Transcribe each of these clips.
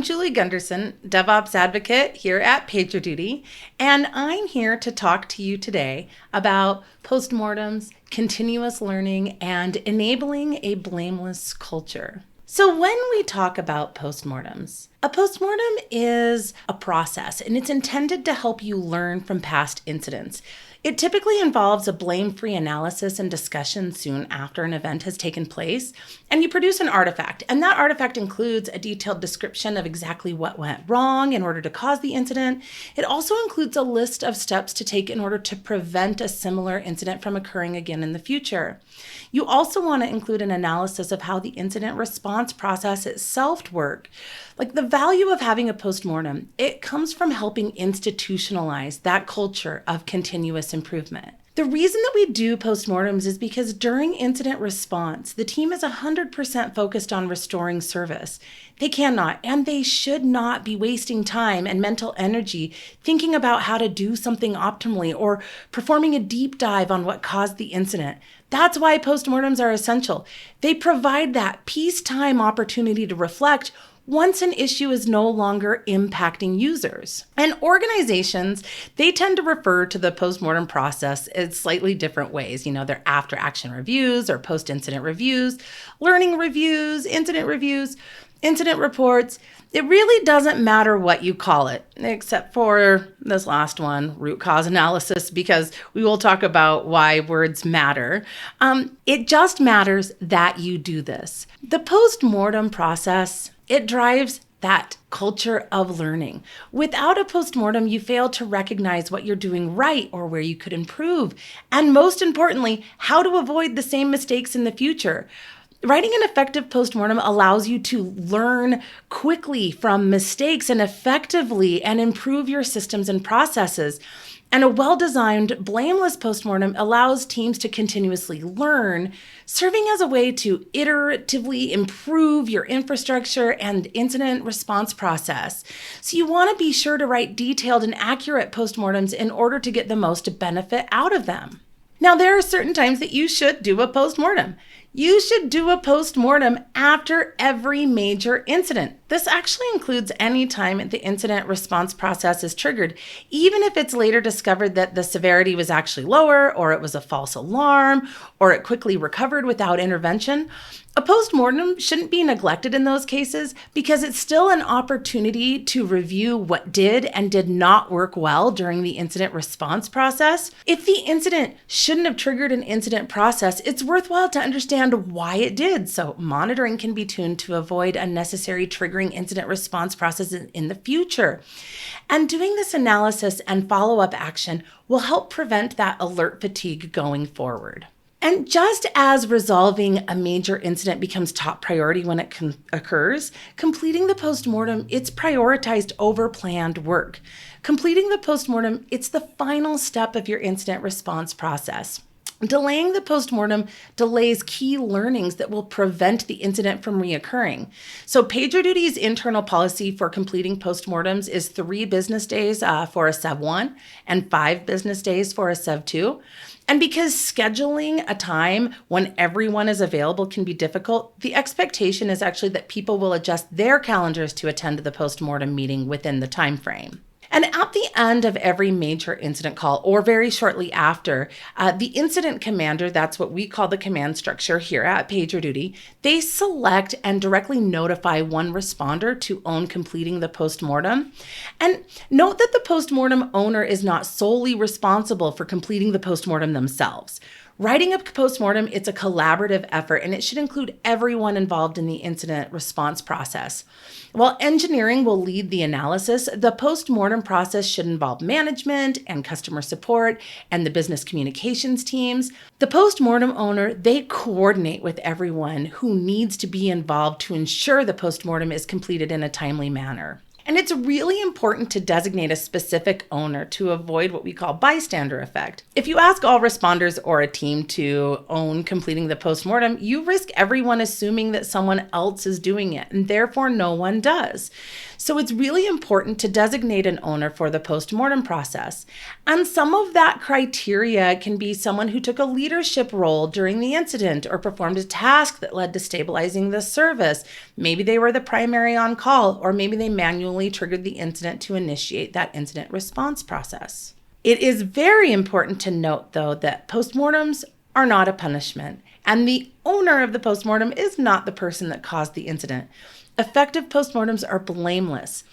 I'm Julie Gunderson, DevOps advocate here at PagerDuty, and I'm here to talk to you today about postmortems, continuous learning, and enabling a blameless culture. So when we talk about postmortems, a postmortem is a process, and it's intended to help you learn from past incidents. It typically involves a blame-free analysis and discussion soon after an event has taken place, and you produce an artifact. And that artifact includes a detailed description of exactly what went wrong in order to cause the incident. It also includes a list of steps to take in order to prevent a similar incident from occurring again in the future. You also want to include an analysis of how the incident response process itself works. Like the value of having a postmortem, it comes from helping institutionalize that culture of continuous improvement. The reason that we do postmortems is because during incident response, the team is 100% focused on restoring service. They cannot and they should not be wasting time and mental energy thinking about how to do something optimally or performing a deep dive on what caused the incident. That's why postmortems are essential. They provide that peacetime opportunity to reflect once an issue is no longer impacting users. And organizations, they tend to refer to the postmortem process in slightly different ways. They're after action reviews or post-incident reviews, learning reviews, incident reports. It really doesn't matter what you call it, except for this last one, root cause analysis, because we will talk about why words matter. It just matters that you do this. The postmortem process, it drives that culture of learning. Without a postmortem, you fail to recognize what you're doing right or where you could improve. And most importantly, how to avoid the same mistakes in the future. Writing an effective postmortem allows you to learn quickly from mistakes and effectively and improve your systems and processes. And a well-designed, blameless postmortem allows teams to continuously learn, serving as a way to iteratively improve your infrastructure and incident response process. So you want to be sure to write detailed and accurate postmortems in order to get the most benefit out of them. Now, there are certain times that you should do a postmortem. You should do a postmortem after every major incident. This actually includes any time the incident response process is triggered, even if it's later discovered that the severity was actually lower, or it was a false alarm, or it quickly recovered without intervention. A postmortem shouldn't be neglected in those cases because it's still an opportunity to review what did and did not work well during the incident response process. If the incident shouldn't have triggered an incident process, it's worthwhile to understand why it did. So monitoring can be tuned to avoid unnecessary triggering incident response processes in the future. And doing this analysis and follow-up action will help prevent that alert fatigue going forward. And just as resolving a major incident becomes top priority when it occurs, completing the postmortem, it's prioritized over planned work. Completing the postmortem, it's the final step of your incident response process. Delaying the postmortem delays key learnings that will prevent the incident from reoccurring. So PagerDuty's internal policy for completing postmortems is 3 business days for a Sev 1 and 5 business days for a Sev 2. And because scheduling a time when everyone is available can be difficult, the expectation is actually that people will adjust their calendars to attend the postmortem meeting within the time frame. And at the end of every major incident call, or very shortly after, the incident commander, that's what we call the command structure here at PagerDuty, they select and directly notify one responder to own completing the postmortem. And note that the postmortem owner is not solely responsible for completing the postmortem themselves. Writing a postmortem, it's a collaborative effort, and it should include everyone involved in the incident response process. While engineering will lead the analysis, the postmortem process should involve management and customer support and the business communications teams. The postmortem owner, they coordinate with everyone who needs to be involved to ensure the postmortem is completed in a timely manner. And it's really important to designate a specific owner to avoid what we call bystander effect. If you ask all responders or a team to own completing the postmortem, you risk everyone assuming that someone else is doing it, and therefore no one does. So it's really important to designate an owner for the postmortem process. And some of that criteria can be someone who took a leadership role during the incident or performed a task that led to stabilizing the service. Maybe they were the primary on call, or maybe they manually triggered the incident to initiate that incident response process. It is very important to note, though, that postmortems are not a punishment, and the owner of the postmortem is not the person that caused the incident. Effective postmortems are blameless.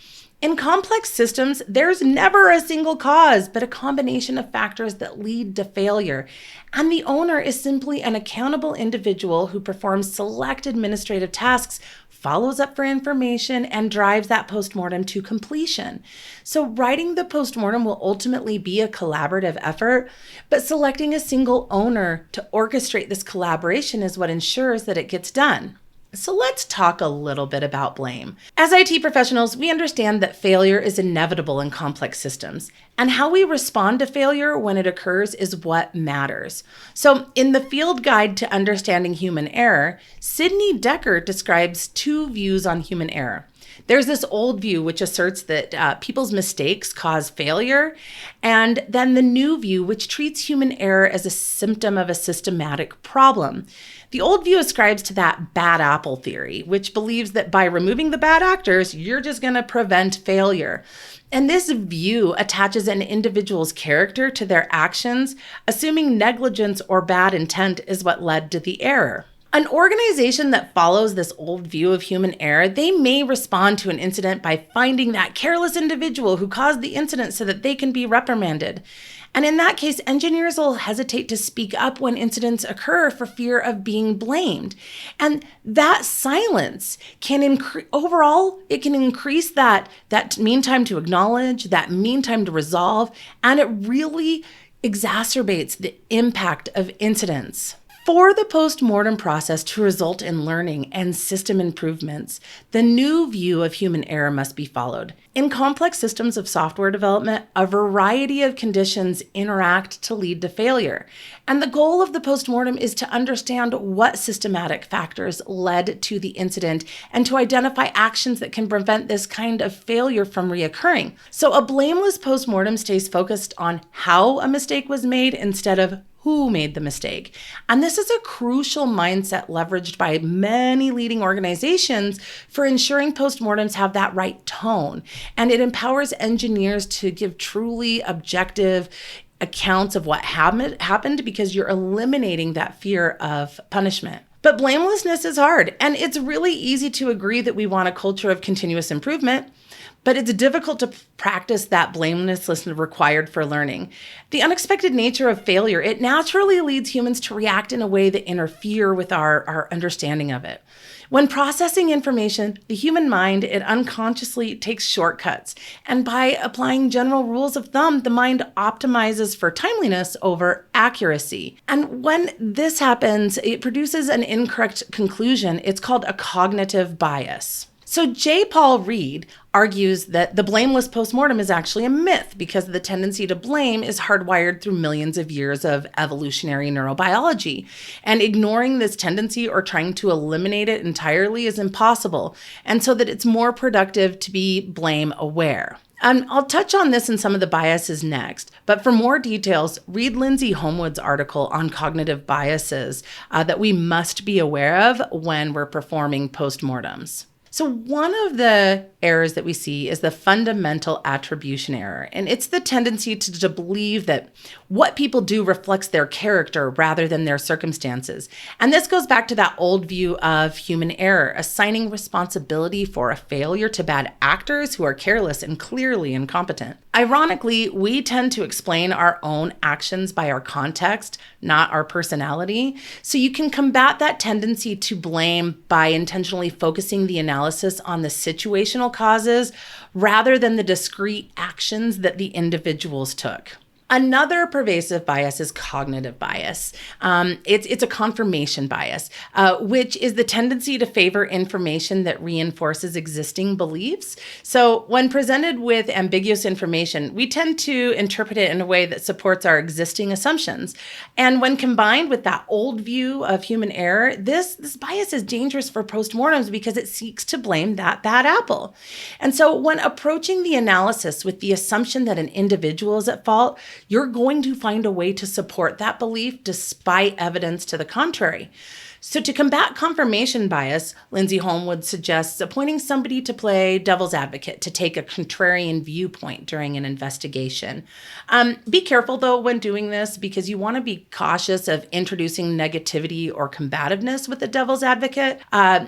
In complex systems, there's never a single cause, but a combination of factors that lead to failure. And the owner is simply an accountable individual who performs select administrative tasks, follows up for information, and drives that postmortem to completion. So writing the postmortem will ultimately be a collaborative effort, but selecting a single owner to orchestrate this collaboration is what ensures that it gets done. So let's talk a little bit about blame. As IT professionals, we understand that failure is inevitable in complex systems, and how we respond to failure when it occurs is what matters. So in the Field Guide to Understanding Human Error, Sidney Dekker describes two views on human error. There's this old view which asserts that people's mistakes cause failure, and then the new view which treats human error as a symptom of a systematic problem. The old view ascribes to that bad apple theory, which believes that by removing the bad actors, you're just going to prevent failure. And this view attaches an individual's character to their actions, assuming negligence or bad intent is what led to the error. An organization that follows this old view of human error, they may respond to an incident by finding that careless individual who caused the incident so that they can be reprimanded. And in that case, engineers will hesitate to speak up when incidents occur for fear of being blamed. And that silence can it can increase that mean time to acknowledge, that mean time to resolve, and it really exacerbates the impact of incidents. For the postmortem process to result in learning and system improvements, the new view of human error must be followed. In complex systems of software development, a variety of conditions interact to lead to failure. And the goal of the postmortem is to understand what systematic factors led to the incident and to identify actions that can prevent this kind of failure from reoccurring. So a blameless postmortem stays focused on how a mistake was made instead of who made the mistake. And this is a crucial mindset leveraged by many leading organizations for ensuring postmortems have that right tone. And it empowers engineers to give truly objective accounts of what happened because you're eliminating that fear of punishment. But blamelessness is hard, and it's really easy to agree that we want a culture of continuous improvement, but it's difficult to practice that blamelessness required for learning. The unexpected nature of failure, it naturally leads humans to react in a way that interfere with our understanding of it. When processing information, the human mind, it unconsciously takes shortcuts. And by applying general rules of thumb, the mind optimizes for timeliness over accuracy. And when this happens, it produces an incorrect conclusion. It's called a cognitive bias. So J. Paul Reed argues that the blameless postmortem is actually a myth because the tendency to blame is hardwired through millions of years of evolutionary neurobiology. And ignoring this tendency or trying to eliminate it entirely is impossible. And so that it's more productive to be blame aware. I'll touch on this and some of the biases next, but for more details, read Lindsay Homewood's article on cognitive biases that we must be aware of when we're performing postmortems. So one of the errors that we see is the fundamental attribution error. And it's the tendency to believe that what people do reflects their character rather than their circumstances. And this goes back to that old view of human error, assigning responsibility for a failure to bad actors who are careless and clearly incompetent. Ironically, we tend to explain our own actions by our context, not our personality. So you can combat that tendency to blame by intentionally focusing the analysis on the situational causes rather than the discrete actions that the individuals took. Another pervasive bias is cognitive bias. It's a confirmation bias, which is the tendency to favor information that reinforces existing beliefs. So when presented with ambiguous information, we tend to interpret it in a way that supports our existing assumptions. And when combined with that old view of human error, this bias is dangerous for postmortems because it seeks to blame that bad apple. And so when approaching the analysis with the assumption that an individual is at fault, you're going to find a way to support that belief despite evidence to the contrary. So to combat confirmation bias, Lindsay Holmwood suggests appointing somebody to play devil's advocate to take a contrarian viewpoint during an investigation. Be careful, though, when doing this, because you want to be cautious of introducing negativity or combativeness with the devil's advocate.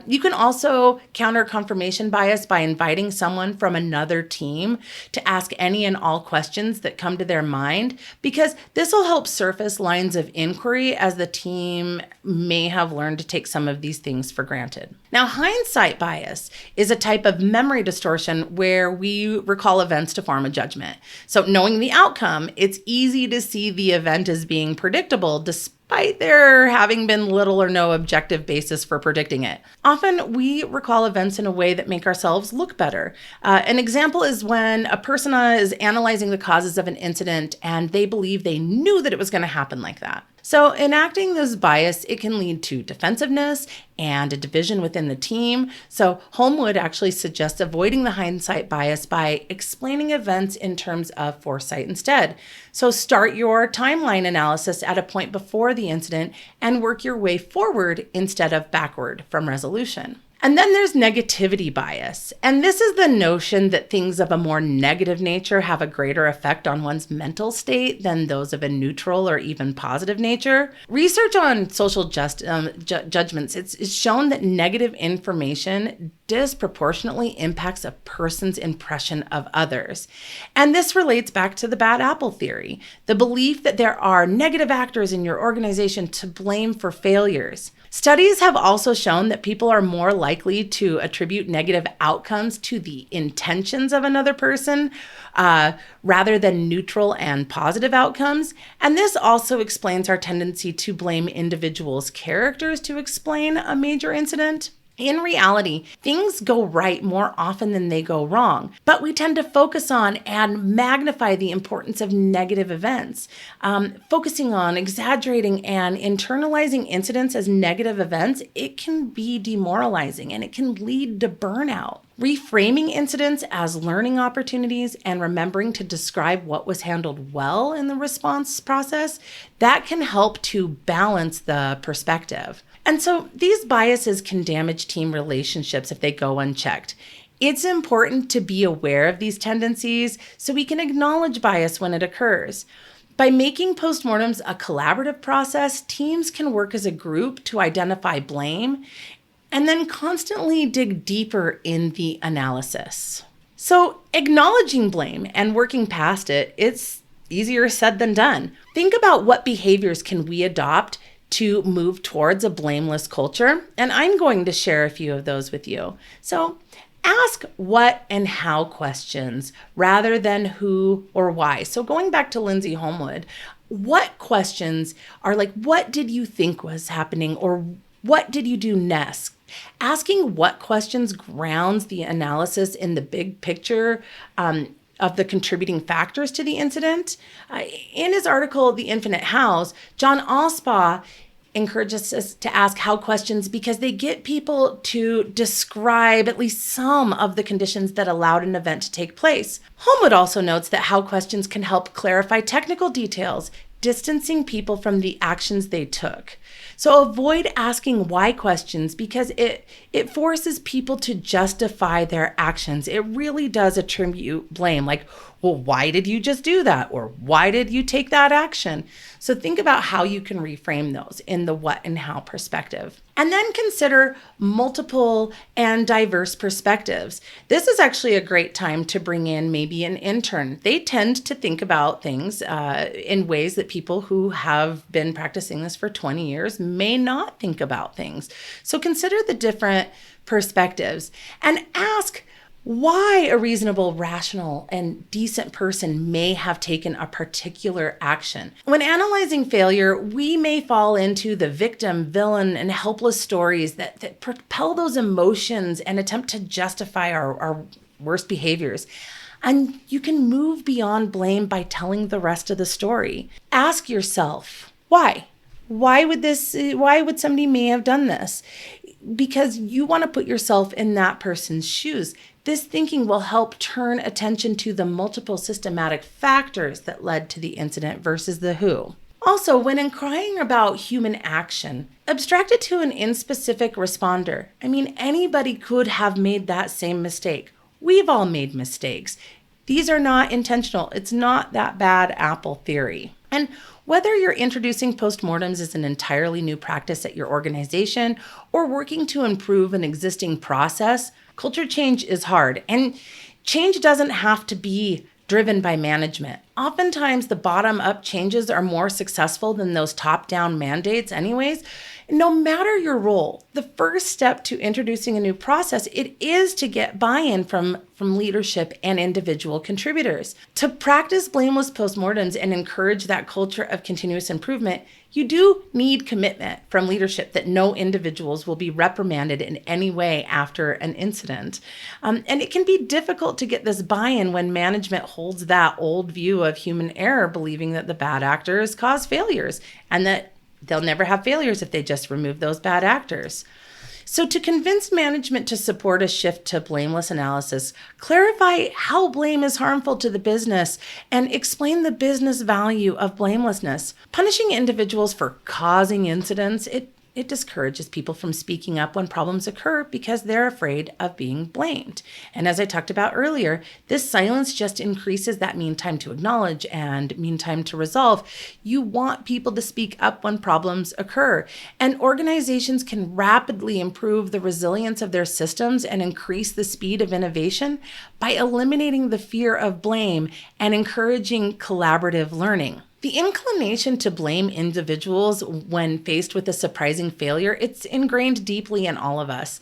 You can also counter confirmation bias by inviting someone from another team to ask any and all questions that come to their mind, because this will help surface lines of inquiry as the team may have learned to take some of these things for granted. Now, hindsight bias is a type of memory distortion where we recall events to form a judgment. So knowing the outcome, it's easy to see the event as being predictable despite there having been little or no objective basis for predicting it. Often we recall events in a way that make ourselves look better. An example is when a persona is analyzing the causes of an incident and they believe they knew that it was going to happen like that. So enacting this bias, it can lead to defensiveness and a division within the team. So Holmwood actually suggests avoiding the hindsight bias by explaining events in terms of foresight instead. So start your timeline analysis at a point before the incident and work your way forward instead of backward from resolution. And then there's negativity bias. And this is the notion that things of a more negative nature have a greater effect on one's mental state than those of a neutral or even positive nature. Research on social judgments, it's shown that negative information disproportionately impacts a person's impression of others. And this relates back to the bad apple theory, the belief that there are negative actors in your organization to blame for failures. Studies have also shown that people are more likely to attribute negative outcomes to the intentions of another person rather than neutral and positive outcomes. And this also explains our tendency to blame individuals' characters to explain a major incident. In reality, things go right more often than they go wrong, but we tend to focus on and magnify the importance of negative events. Focusing on exaggerating and internalizing incidents as negative events, it can be demoralizing and it can lead to burnout. Reframing incidents as learning opportunities and remembering to describe what was handled well in the response process, that can help to balance the perspective. And so these biases can damage team relationships if they go unchecked. It's important to be aware of these tendencies so we can acknowledge bias when it occurs. By making postmortems a collaborative process, teams can work as a group to identify blame and then constantly dig deeper in the analysis. So acknowledging blame and working past it, it's easier said than done. Think about what behaviors can we adopt to move towards a blameless culture, and I'm going to share a few of those with you. So ask what and how questions rather than who or why. So going back to Lindsay Holmwood, what questions are like, what did you think was happening, or what did you do next? Asking what questions grounds the analysis in the big picture of the contributing factors to the incident. In his article, The Infinite Hows, John Allspaw encourages us to ask how questions because they get people to describe at least some of the conditions that allowed an event to take place. Holmwood also notes that how questions can help clarify technical details, distancing people from the actions they took. So avoid asking why questions because it forces people to justify their actions. It really does attribute blame, like, well, why did you just do that? Or why did you take that action? So think about how you can reframe those in the what and how perspective. And then consider multiple and diverse perspectives. This is actually a great time to bring in maybe an intern. They tend to think about things in ways that people who have been practicing this for 20 years may not think about things. So consider the different perspectives and ask, why a reasonable, rational, and decent person may have taken a particular action. When analyzing failure, we may fall into the victim, villain, and helpless stories that propel those emotions and attempt to justify our worst behaviors. And you can move beyond blame by telling the rest of the story. Ask yourself, why? Why would somebody may have done this? Because you want to put yourself in that person's shoes. This thinking will help turn attention to the multiple systematic factors that led to the incident versus the who. Also, when inquiring about human action, abstract it to an inspecific responder. Anybody could have made that same mistake. We've all made mistakes. These are not intentional. It's not that bad apple theory. And whether you're introducing postmortems as an entirely new practice at your organization or working to improve an existing process, culture change is hard. And change doesn't have to be driven by management. Oftentimes, the bottom-up changes are more successful than those top-down mandates anyways. No matter your role, the first step to introducing a new process, it is to get buy-in from leadership and individual contributors. To practice blameless postmortems and encourage that culture of continuous improvement, you do need commitment from leadership that no individuals will be reprimanded in any way after an incident. And it can be difficult to get this buy-in when management holds that old view of human error, believing that the bad actors cause failures and that they'll never have failures if they just remove those bad actors. So to convince management to support a shift to blameless analysis, clarify how blame is harmful to the business and explain the business value of blamelessness. Punishing individuals for causing incidents, it discourages people from speaking up when problems occur because they're afraid of being blamed. And as I talked about earlier, this silence just increases that mean time to acknowledge and mean time to resolve. You want people to speak up when problems occur. And organizations can rapidly improve the resilience of their systems and increase the speed of innovation by eliminating the fear of blame and encouraging collaborative learning. The inclination to blame individuals when faced with a surprising failure, it's ingrained deeply in all of us.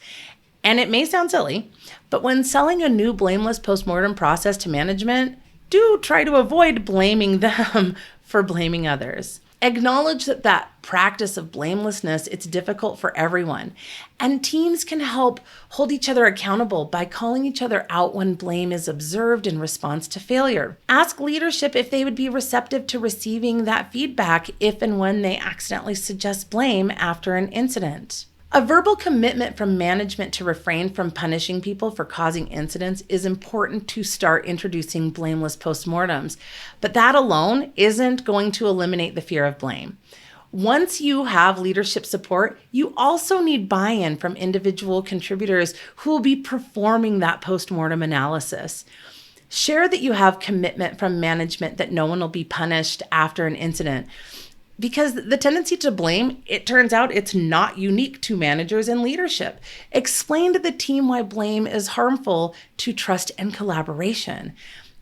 And it may sound silly, but when selling a new blameless postmortem process to management, do try to avoid blaming them for blaming others. Acknowledge that practice of blamelessness, it's difficult for everyone. And teams can help hold each other accountable by calling each other out when blame is observed in response to failure. Ask leadership if they would be receptive to receiving that feedback if and when they accidentally suggest blame after an incident. A verbal commitment from management to refrain from punishing people for causing incidents is important to start introducing blameless postmortems, but that alone isn't going to eliminate the fear of blame. Once you have leadership support, you also need buy-in from individual contributors who will be performing that postmortem analysis. Share that you have commitment from management that no one will be punished after an incident. Because the tendency to blame, it turns out it's not unique to managers and leadership. Explain to the team why blame is harmful to trust and collaboration.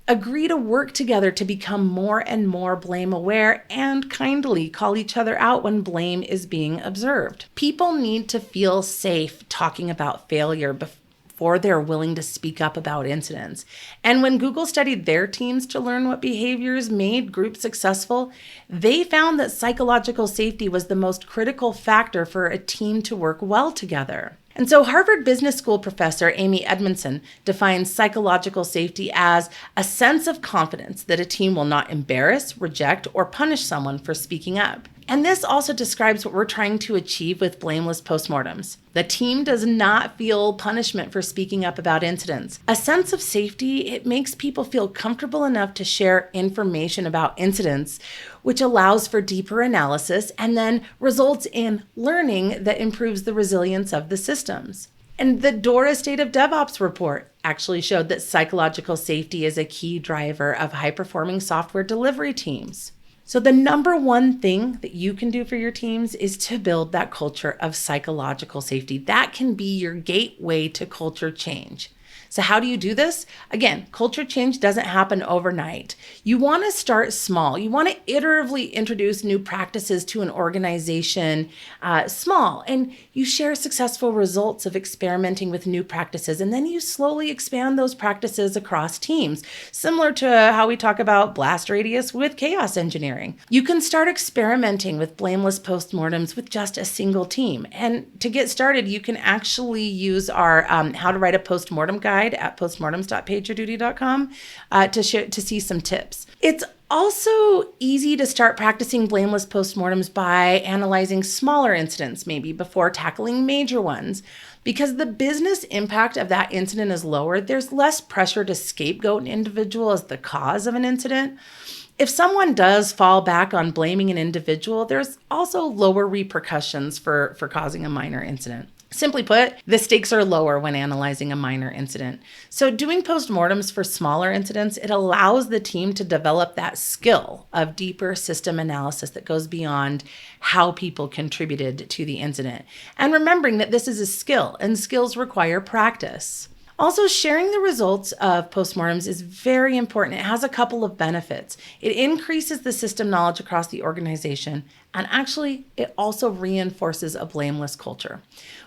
Agree to work together to become more and more blame aware and kindly call each other out when blame is being observed. People need to feel safe talking about failure before they're willing to speak up about incidents. And when Google studied their teams to learn what behaviors made groups successful, they found that psychological safety was the most critical factor for a team to work well together. And so Harvard Business School professor Amy Edmondson defines psychological safety as a sense of confidence that a team will not embarrass, reject, or punish someone for speaking up. And this also describes what we're trying to achieve with blameless postmortems. The team does not feel punishment for speaking up about incidents. A sense of safety, it makes people feel comfortable enough to share information about incidents, which allows for deeper analysis and then results in learning that improves the resilience of the systems. And the DORA State of DevOps report actually showed that psychological safety is a key driver of high-performing software delivery teams. So the number one thing that you can do for your teams is to build that culture of psychological safety. That can be your gateway to culture change. So how do you do this? Again, culture change doesn't happen overnight. You want to start small. You want to iteratively introduce new practices to an organization small, and you share successful results of experimenting with new practices, and then you slowly expand those practices across teams, similar to how we talk about blast radius with chaos engineering. You can start experimenting with blameless postmortems with just a single team. And to get started, you can actually use our How to Write a Postmortem guide at postmortems.pagerduty.com to see some tips. It's also easy to start practicing blameless postmortems by analyzing smaller incidents, maybe before tackling major ones. Because the business impact of that incident is lower, there's less pressure to scapegoat an individual as the cause of an incident. If someone does fall back on blaming an individual, there's also lower repercussions for causing a minor incident. Simply put, the stakes are lower when analyzing a minor incident. So doing postmortems for smaller incidents, it allows the team to develop that skill of deeper system analysis that goes beyond how people contributed to the incident. And remembering that this is a skill, and skills require practice. Also, sharing the results of postmortems is very important. It has a couple of benefits. It increases the system knowledge across the organization, and actually, it also reinforces a blameless culture.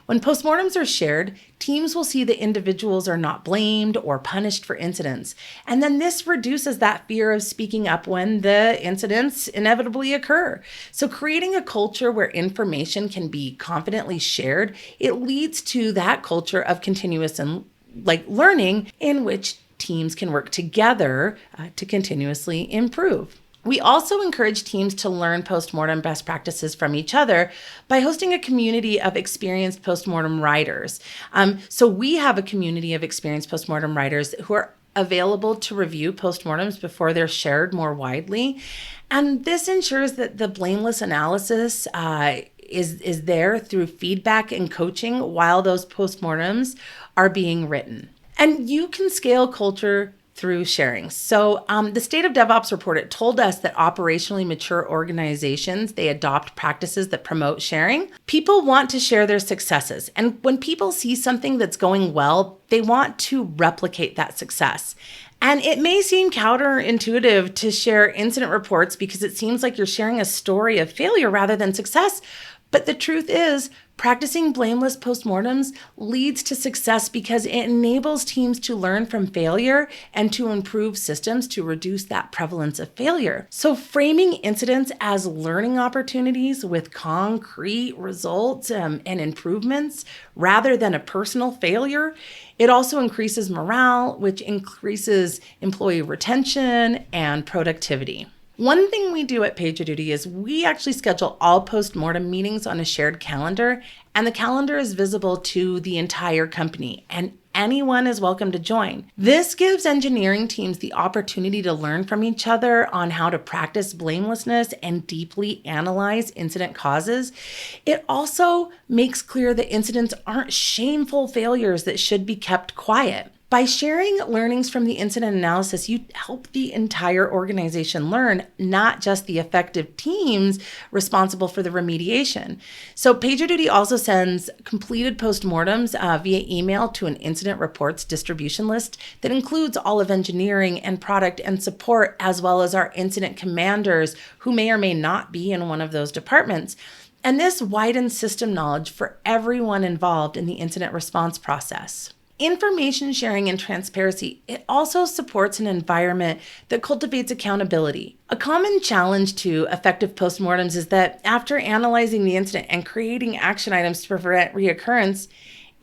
When postmortems are shared, teams will see that individuals are not blamed or punished for incidents, and then this reduces that fear of speaking up when the incidents inevitably occur. So creating a culture where information can be confidently shared, it leads to that culture of continuous and learning in which teams can work together to continuously improve. We also encourage teams to learn postmortem best practices from each other by hosting a community of experienced postmortem writers. So we have a community of experienced postmortem writers who are available to review postmortems before they're shared more widely. And this ensures that the blameless analysis is there through feedback and coaching while those postmortems are being written. And you can scale culture through sharing. So the State of DevOps report, it told us that operationally mature organizations, they adopt practices that promote sharing. People want to share their successes. And when people see something that's going well, they want to replicate that success. And it may seem counterintuitive to share incident reports because it seems like you're sharing a story of failure rather than success. But the truth is, practicing blameless postmortems leads to success because it enables teams to learn from failure and to improve systems to reduce that prevalence of failure. So framing incidents as learning opportunities with concrete results and improvements rather than a personal failure, it also increases morale, which increases employee retention and productivity. One thing we do at PagerDuty is we actually schedule all postmortem meetings on a shared calendar, and the calendar is visible to the entire company, and anyone is welcome to join. This gives engineering teams the opportunity to learn from each other on how to practice blamelessness and deeply analyze incident causes. It also makes clear that incidents aren't shameful failures that should be kept quiet. By sharing learnings from the incident analysis, you help the entire organization learn, not just the effective teams responsible for the remediation. So PagerDuty also sends completed postmortems via email to an incident reports distribution list that includes all of engineering and product and support, as well as our incident commanders who may or may not be in one of those departments. And this widens system knowledge for everyone involved in the incident response process. Information sharing and transparency, it also supports an environment that cultivates accountability. A common challenge to effective postmortems is that after analyzing the incident and creating action items to prevent reoccurrence,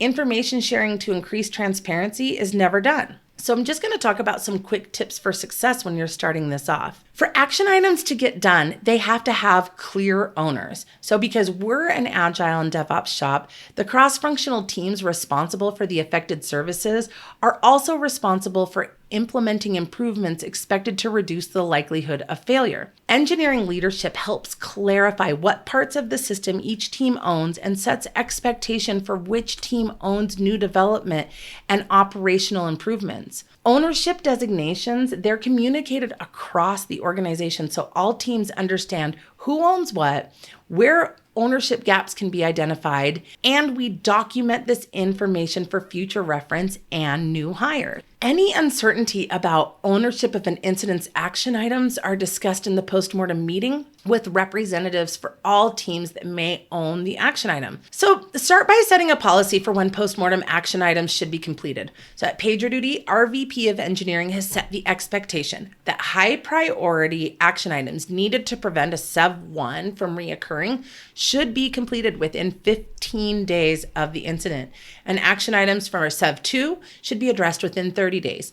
information sharing to increase transparency is never done. So I'm just going to talk about some quick tips for success when you're starting this off. For action items to get done, they have to have clear owners. So because we're an agile and DevOps shop, the cross-functional teams responsible for the affected services are also responsible for implementing improvements expected to reduce the likelihood of failure. Engineering leadership helps clarify what parts of the system each team owns and sets expectation for which team owns new development and operational improvements. Ownership designations, they're communicated across the organization so all teams understand who owns what, where ownership gaps can be identified, and we document this information for future reference and new hires. Any uncertainty about ownership of an incident's action items are discussed in the postmortem meeting with representatives for all teams that may own the action item. So start by setting a policy for when postmortem action items should be completed. So at PagerDuty, our VP of engineering has set the expectation that high priority action items needed to prevent a Sev 1 from reoccurring should be completed within 15 days of the incident. And action items from our Sev 2 should be addressed within 30 days.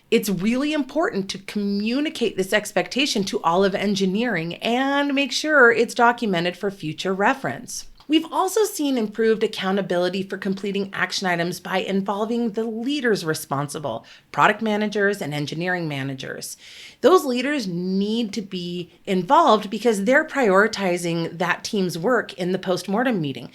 It's really important to communicate this expectation to all of engineering and make sure it's documented for future reference. We've also seen improved accountability for completing action items by involving the leaders responsible, product managers and engineering managers. Those leaders need to be involved because they're prioritizing that team's work in the postmortem meeting.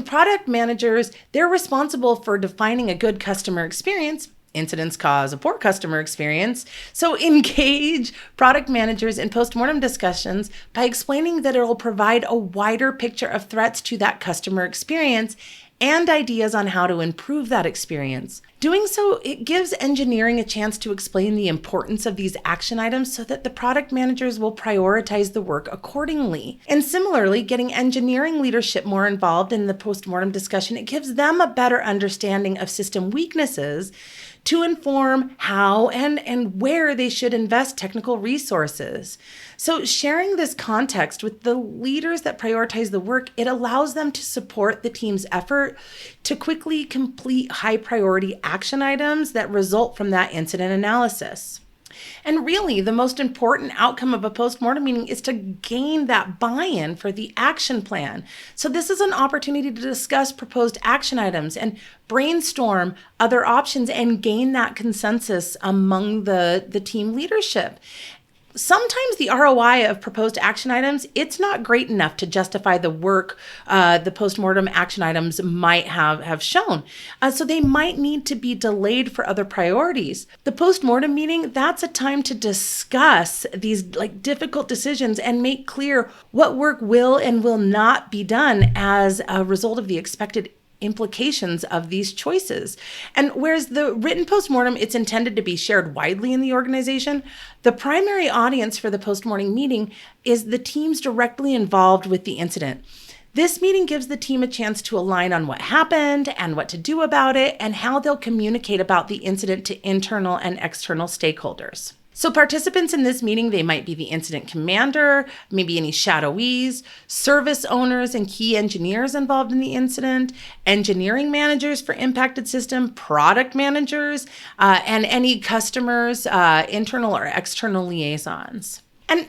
Product managers, they're responsible for defining a good customer experience. Incidents cause a poor customer experience. So engage product managers in postmortem discussions by explaining that it will provide a wider picture of threats to that customer experience and ideas on how to improve that experience. Doing so, it gives engineering a chance to explain the importance of these action items so that the product managers will prioritize the work accordingly. And similarly, getting engineering leadership more involved in the postmortem discussion, it gives them a better understanding of system weaknesses to inform how and where they should invest technical resources. So sharing this context with the leaders that prioritize the work, it allows them to support the team's effort to quickly complete high priority action items that result from that incident analysis. And really, the most important outcome of a postmortem meeting is to gain that buy-in for the action plan. So this is an opportunity to discuss proposed action items and brainstorm other options and gain that consensus among the team leadership. Sometimes the ROI of proposed action items, it's not great enough to justify the work the postmortem action items might have shown. So they might need to be delayed for other priorities. The postmortem meeting, that's a time to discuss these difficult decisions and make clear what work will and will not be done as a result of the expected implications of these choices. And whereas the written postmortem, it's intended to be shared widely in the organization, the primary audience for the postmortem meeting is the teams directly involved with the incident. This meeting gives the team a chance to align on what happened and what to do about it and how they'll communicate about the incident to internal and external stakeholders. So participants in this meeting, they might be the incident commander, maybe any shadowees, service owners and key engineers involved in the incident, engineering managers for impacted system, product managers, and any customers, internal or external liaisons. And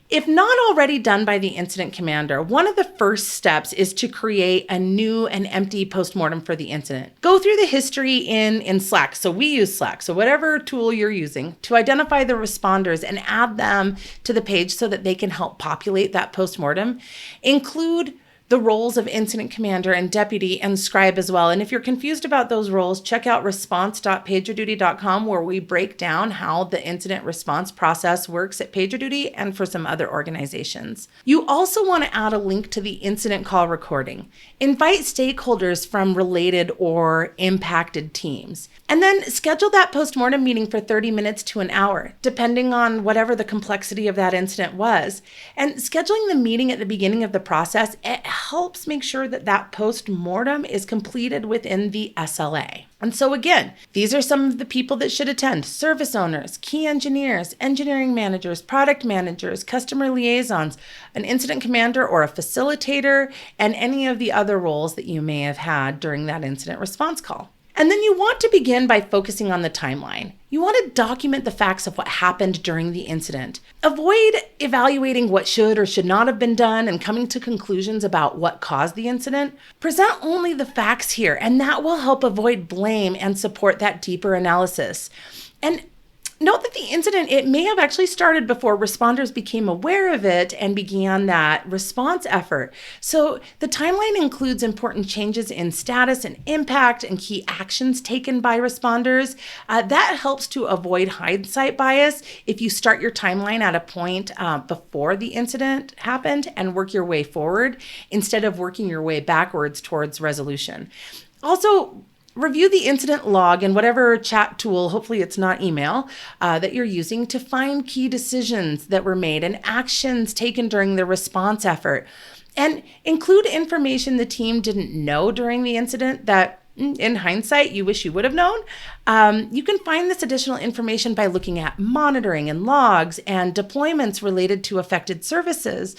if not already done by the incident commander, one of the first steps is to create a new and empty postmortem for the incident. Go through the history in Slack. So we use Slack. So whatever tool you're using to identify the responders and add them to the page so that they can help populate that postmortem. Include the roles of incident commander and deputy and scribe as well. And if you're confused about those roles, check out response.pagerduty.com where we break down how the incident response process works at PagerDuty and for some other organizations. You also want to add a link to the incident call recording. Invite stakeholders from related or impacted teams. And then schedule that postmortem meeting for 30 minutes to an hour, depending on whatever the complexity of that incident was. And scheduling the meeting at the beginning of the process, it helps make sure that that post-mortem is completed within the SLA. And so again, these are some of the people that should attend: service owners, key engineers, engineering managers, product managers, customer liaisons, an incident commander or a facilitator, and any of the other roles that you may have had during that incident response call. And then you want to begin by focusing on the timeline. You want to document the facts of what happened during the incident. Avoid evaluating what should or should not have been done and coming to conclusions about what caused the incident. Present only the facts here, and that will help avoid blame and support that deeper analysis. And Note that the incident, it may have actually started before responders became aware of it and began that response effort. So the timeline includes important changes in status and impact and key actions taken by responders. That helps to avoid hindsight bias if you start your timeline at a point before the incident happened and work your way forward instead of working your way backwards towards resolution. Also, review the incident log in whatever chat tool, hopefully it's not email, that you're using to find key decisions that were made and actions taken during the response effort. And include information the team didn't know during the incident that, in hindsight, you wish you would have known. You can find this additional information by looking at monitoring and logs and deployments related to affected services.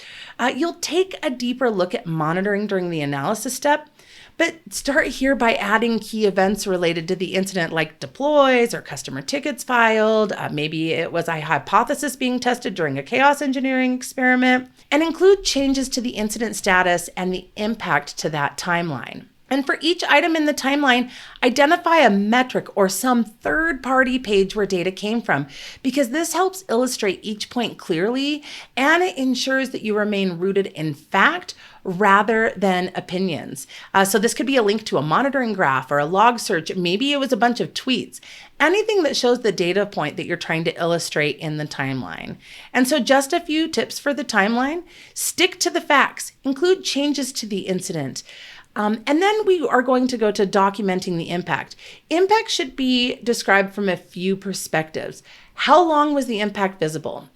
You'll take a deeper look at monitoring during the analysis step. But start here by adding key events related to the incident like deploys or customer tickets filed. Maybe it was a hypothesis being tested during a chaos engineering experiment. And include changes to the incident status and the impact to that timeline. And for each item in the timeline, identify a metric or some third-party page where data came from, because this helps illustrate each point clearly and it ensures that you remain rooted in fact rather than opinions. So this could be a link to a monitoring graph or a log search. Maybe it was a bunch of tweets. Anything that shows the data point that you're trying to illustrate in the timeline. And so just a few tips for the timeline. Stick to the facts. Include changes to the incident. And then we are going to go to documenting the impact. Impact should be described from a few perspectives. How long was the impact visible?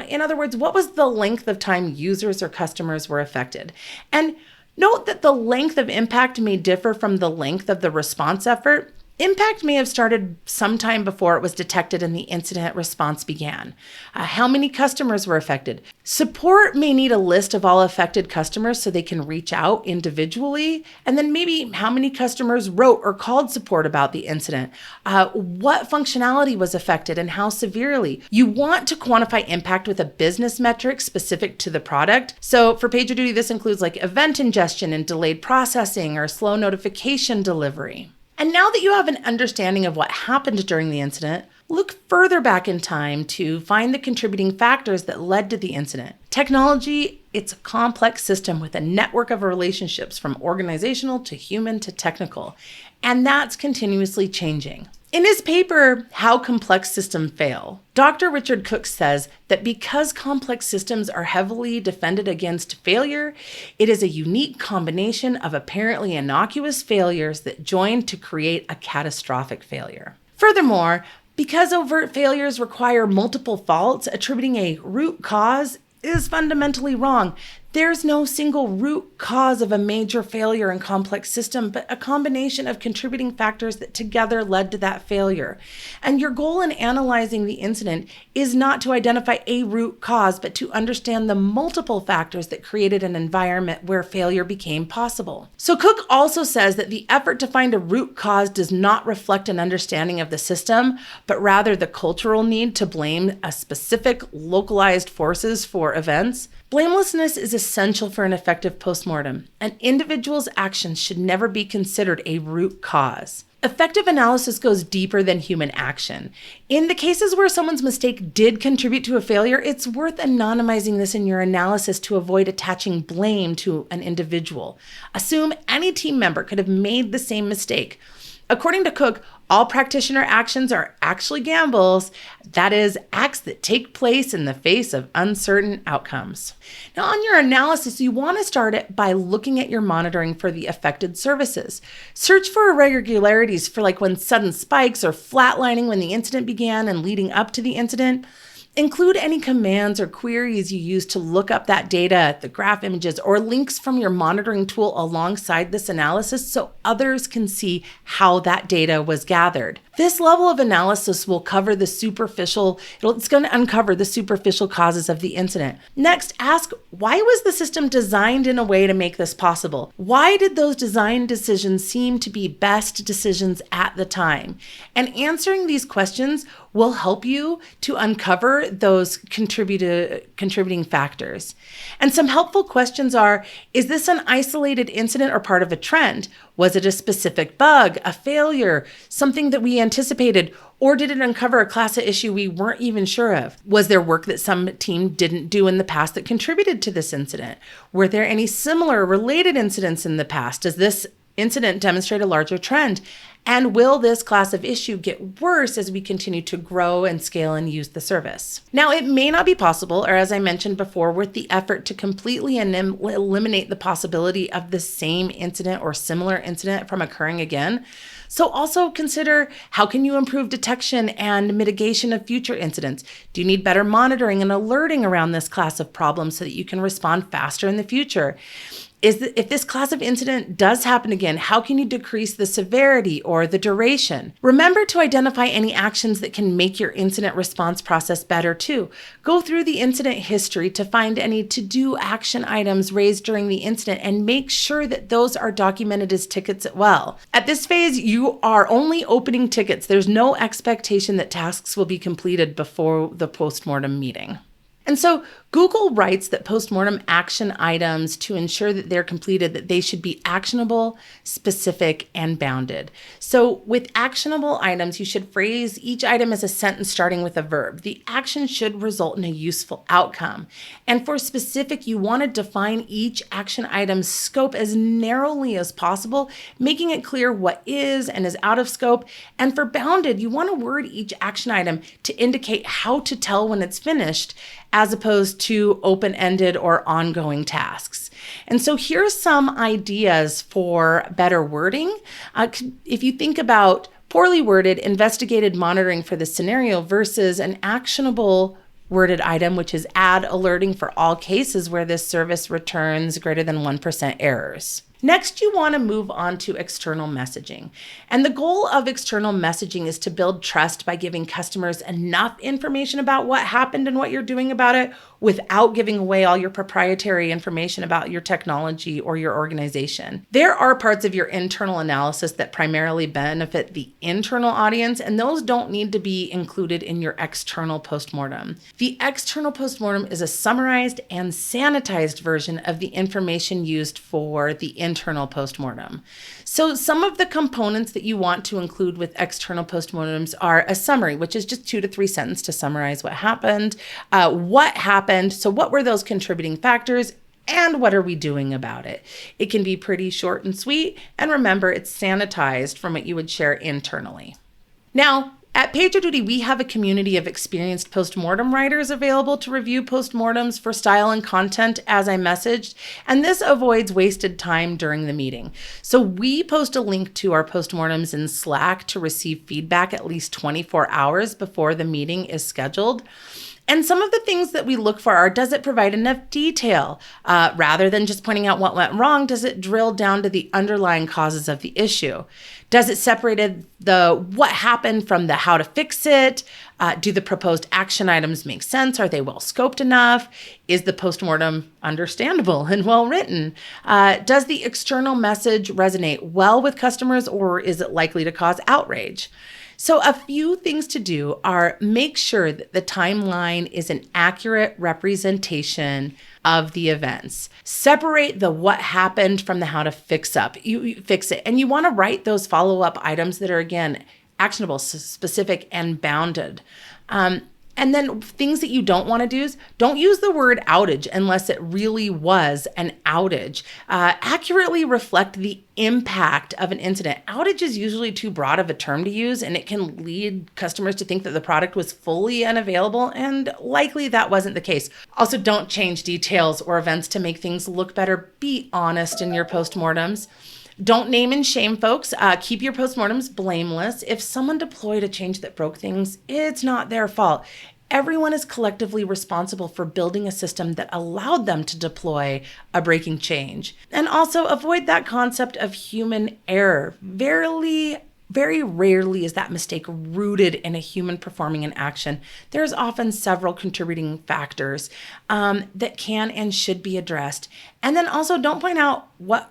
In other words, what was the length of time users or customers were affected? And note that the length of impact may differ from the length of the response effort. Impact may have started sometime before it was detected and the incident response began. How many customers were affected? Support may need a list of all affected customers so they can reach out individually. And then maybe how many customers wrote or called support about the incident? What functionality was affected and how severely? You want to quantify impact with a business metric specific to the product. So for PagerDuty, this includes like event ingestion and delayed processing or slow notification delivery. And now that you have an understanding of what happened during the incident, look further back in time to find the contributing factors that led to the incident. Technology, it's a complex system with a network of relationships from organizational to human to technical, and that's continuously changing. In his paper, How Complex Systems Fail, Dr. Richard Cook says that because complex systems are heavily defended against failure, it is a unique combination of apparently innocuous failures that join to create a catastrophic failure. Furthermore, because overt failures require multiple faults, attributing a root cause is fundamentally wrong. There's no single root cause of a major failure in complex system, but a combination of contributing factors that together led to that failure. And your goal in analyzing the incident is not to identify a root cause, but to understand the multiple factors that created an environment where failure became possible. So Cook also says that the effort to find a root cause does not reflect an understanding of the system, but rather the cultural need to blame a specific localized forces for events. Blamelessness is essential for an effective postmortem. An individual's actions should never be considered a root cause. Effective analysis goes deeper than human action. In the cases where someone's mistake did contribute to a failure, it's worth anonymizing this in your analysis to avoid attaching blame to an individual. Assume any team member could have made the same mistake. According to Cook, all practitioner actions are actually gambles, that is, acts that take place in the face of uncertain outcomes. Now, on your analysis, you want to start it by looking at your monitoring for the affected services. Search for irregularities for like when sudden spikes or flatlining when the incident began and leading up to the incident. Include any commands or queries you use to look up that data, the graph images, or links from your monitoring tool alongside this analysis so others can see how that data was gathered. This level of analysis will cover the superficial, it's going to uncover the superficial causes of the incident. Next, ask, why was the system designed in a way to make this possible? Why did those design decisions seem to be best decisions at the time? And answering these questions will help you to uncover those contributing factors. And some helpful questions are, is this an isolated incident or part of a trend? Was it a specific bug, a failure, something that we anticipated, or did it uncover a class of issue we weren't even sure of? Was there work that some team didn't do in the past that contributed to this incident? Were there any similar related incidents in the past? Does this incident demonstrate a larger trend? And will this class of issue get worse as we continue to grow and scale and use the service? Now, it may not be possible, or as I mentioned before, worth the effort to completely eliminate the possibility of the same incident or similar incident from occurring again. So also consider, how can you improve detection and mitigation of future incidents? Do you need better monitoring and alerting around this class of problems so that you can respond faster in the future? If this class of incident does happen again, how can you decrease the severity or the duration? Remember to identify any actions that can make your incident response process better too. Go through the incident history to find any to-do action items raised during the incident and make sure that those are documented as tickets as well. At this phase, you are only opening tickets. There's no expectation that tasks will be completed before the postmortem meeting. And so Google writes that postmortem action items, to ensure that they're completed, that they should be actionable, specific, and bounded. So with actionable items, you should phrase each item as a sentence starting with a verb. The action should result in a useful outcome. And for specific, you want to define each action item's scope as narrowly as possible, making it clear what is and is out of scope. And for bounded, you want to word each action item to indicate how to tell when it's finished, as opposed to open-ended or ongoing tasks. And so here's some ideas for better wording. If you think about poorly worded, investigated monitoring for the scenario versus an actionable worded item, which is add alerting for all cases where this service returns greater than 1% errors. Next, you want to move on to external messaging. And the goal of external messaging is to build trust by giving customers enough information about what happened and what you're doing about it without giving away all your proprietary information about your technology or your organization. There are parts of your internal analysis that primarily benefit the internal audience, and those don't need to be included in your external postmortem. The external postmortem is a summarized and sanitized version of the information used for the internal postmortem. So some of the components that you want to include with external postmortems are a summary, which is just 2 to 3 sentences to summarize what happened, so what were those contributing factors, and what are we doing about it? It can be pretty short and sweet, and remember, it's sanitized from what you would share internally. Now, at PagerDuty, we have a community of experienced postmortem writers available to review postmortems for style and content, as I messaged, and this avoids wasted time during the meeting. So we post a link to our postmortems in Slack to receive feedback at least 24 hours before the meeting is scheduled. And some of the things that we look for are, does it provide enough detail? Rather than just pointing out what went wrong, does it drill down to the underlying causes of the issue? Does it separate the what happened from the how to fix it? Do the proposed action items make sense? Are they well scoped enough? Is the postmortem understandable and well written? Does the external message resonate well with customers, or is it likely to cause outrage? So a few things to do are make sure that the timeline is an accurate representation of the events. Separate the what happened from the how to fix it. And you want to write those follow-up items that are, again, actionable, specific, and bounded. And then things that you don't want to do is don't use the word outage unless it really was an outage. Accurately reflect the impact of an incident. Outage is usually too broad of a term to use, and it can lead customers to think that the product was fully unavailable, and likely that wasn't the case. Also, don't change details or events to make things look better. Be honest in your postmortems. Don't name and shame folks. Keep your postmortems blameless. If someone deployed a change that broke things, it's not their fault. Everyone is collectively responsible for building a system that allowed them to deploy a breaking change. And also avoid that concept of human error. Very rarely is that mistake rooted in a human performing an action. There's often several contributing factors that can and should be addressed. And then also don't point out what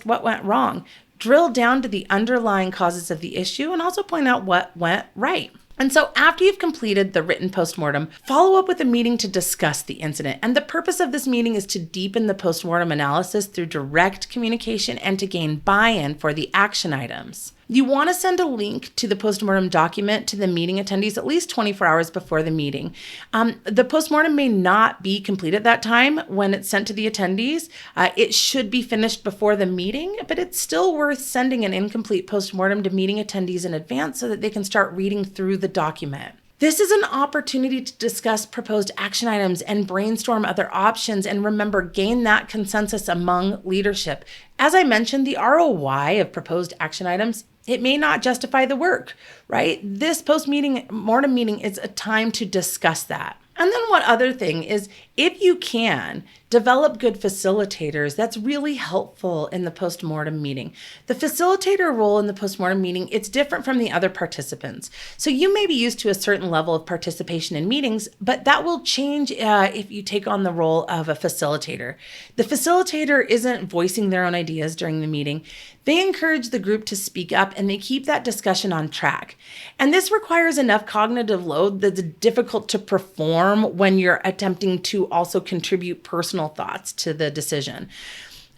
went wrong. Drill down to the underlying causes of the issue and also point out what went right. And so after you've completed the written postmortem, follow up with a meeting to discuss the incident. And the purpose of this meeting is to deepen the postmortem analysis through direct communication and to gain buy-in for the action items. You want to send a link to the postmortem document to the meeting attendees at least 24 hours before the meeting. The postmortem may not be complete at that time when it's sent to the attendees. It should be finished before the meeting, but it's still worth sending an incomplete postmortem to meeting attendees in advance so that they can start reading through the document. This is an opportunity to discuss proposed action items and brainstorm other options, and remember, gain that consensus among leadership. As I mentioned, the ROI of proposed action items, it may not justify the work, right? This post-mortem meeting is a time to discuss that. And then one other thing is, if you can, develop good facilitators. That's really helpful in the postmortem meeting. The facilitator role in the postmortem meeting, it's different from the other participants. So you may be used to a certain level of participation in meetings, but that will change if you take on the role of a facilitator. The facilitator isn't voicing their own ideas during the meeting. They encourage the group to speak up and they keep that discussion on track. And this requires enough cognitive load that's difficult to perform when you're attempting to also contribute personal thoughts to the decision.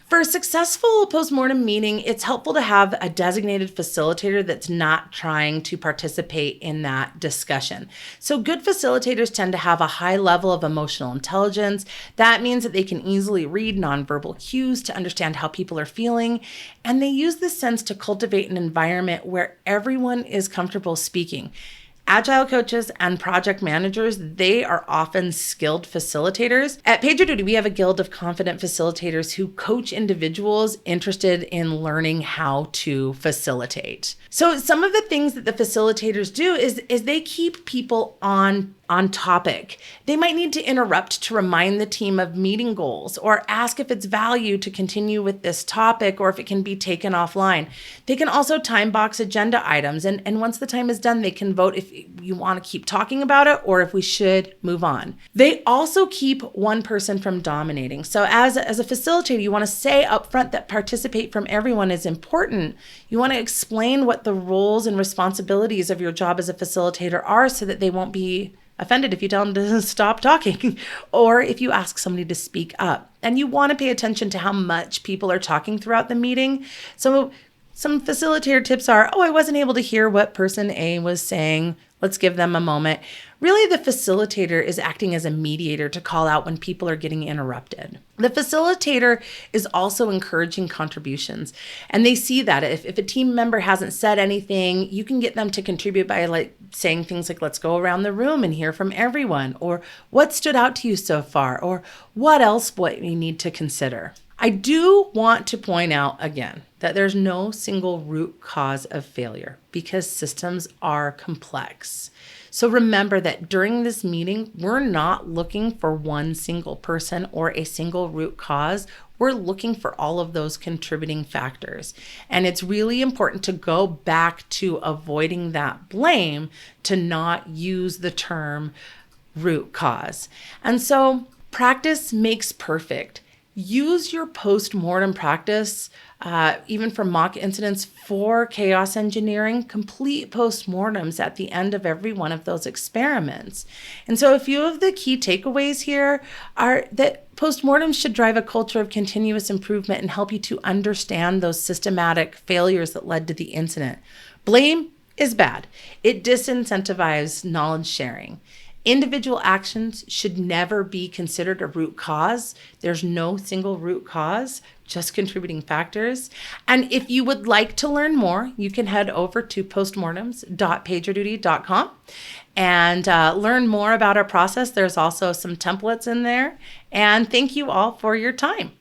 For a successful postmortem meeting, it's helpful to have a designated facilitator that's not trying to participate in that discussion. So good facilitators tend to have a high level of emotional intelligence. That means that they can easily read nonverbal cues to understand how people are feeling, and they use this sense to cultivate an environment where everyone is comfortable speaking. Agile coaches and project managers, they are often skilled facilitators. At PagerDuty, we have a guild of confident facilitators who coach individuals interested in learning how to facilitate. So some of the things that the facilitators do is they keep people on topic. They might need to interrupt to remind the team of meeting goals or ask if it's value to continue with this topic or if it can be taken offline. They can also time box agenda items, and once the time is done, they can vote if you want to keep talking about it or if we should move on. They also keep one person from dominating. So as a facilitator, you want to say up front that participate from everyone is important. You want to explain what the roles and responsibilities of your job as a facilitator are so that they won't be offended if you tell them to stop talking or if you ask somebody to speak up. And you want to pay attention to how much people are talking throughout the meeting. So some facilitator tips are, I wasn't able to hear what person A was saying. Let's give them a moment. Really, the facilitator is acting as a mediator to call out when people are getting interrupted. The facilitator is also encouraging contributions, and they see that if a team member hasn't said anything, you can get them to contribute by saying things like, let's go around the room and hear from everyone, or what stood out to you so far, or what we need to consider. I do want to point out again that there's no single root cause of failure because systems are complex. So remember that during this meeting, we're not looking for one single person or a single root cause. We're looking for all of those contributing factors. And it's really important to go back to avoiding that blame, to not use the term root cause. And so practice makes perfect. Use your post-mortem practice, even for mock incidents, for chaos engineering. Complete post-mortems at the end of every one of those experiments. And so a few of the key takeaways here are that post-mortems should drive a culture of continuous improvement and help you to understand those systematic failures that led to the incident. Blame is bad. It disincentivizes knowledge sharing. Individual actions should never be considered a root cause. There's no single root cause, just contributing factors. And if you would like to learn more, you can head over to postmortems.pagerduty.com and learn more about our process. There's also some templates in there. And thank you all for your time.